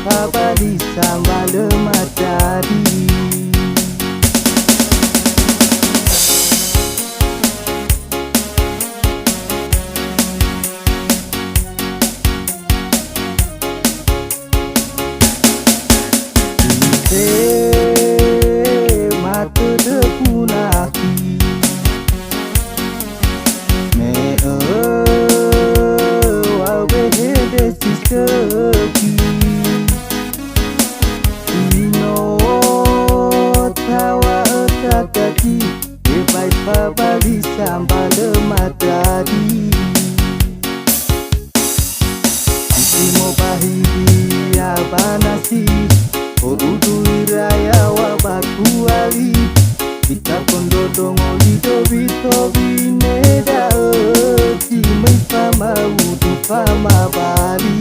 pabali sama lemat jadi. Mata depunaki me wawe hede siskoki ino tawa otakati ebai pabali sambal matadi isimo bahidi abanasi orudu iraya wabakuali kita pondodongo lido bito bineda oti mifama udu fama bali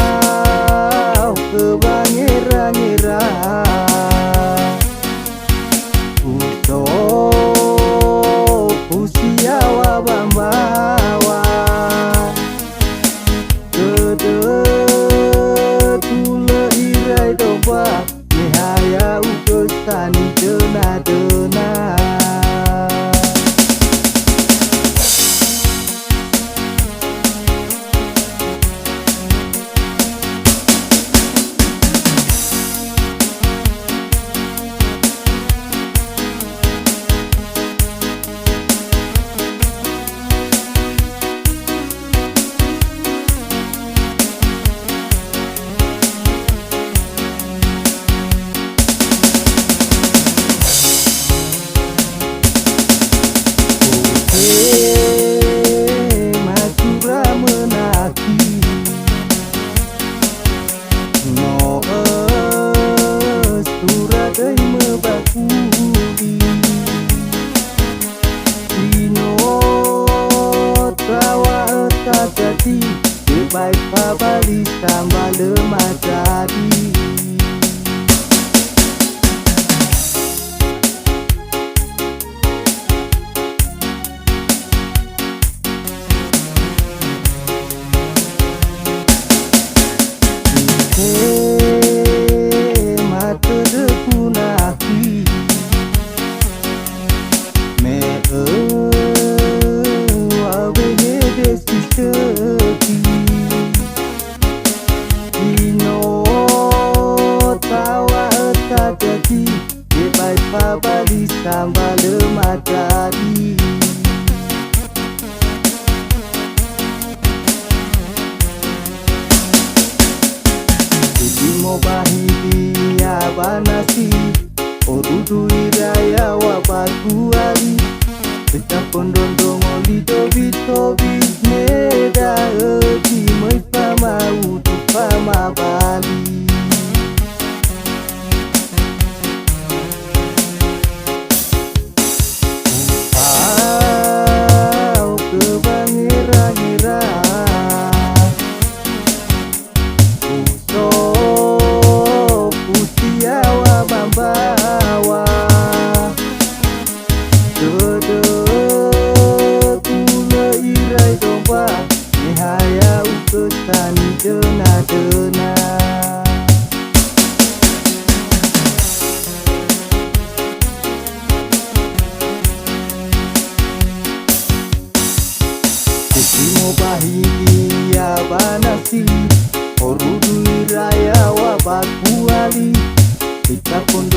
Kuhau kebangira-ngira bambawa tule irai domba nihaya ukesani dena-dena baik pabali sama lemat jadi. Mata depunaki me wawe hede siskoki jadi ebai pabali sama lemat jadi. Isimo bahidi abanasi orudu iraya wabakuali kita pondondongo lido bito bisneda oti mifama udu fama bali bambawa tule irai domba nihaya ukesani dena-dena isimo bahidi abanasi orudu iraya wabakuali kita pun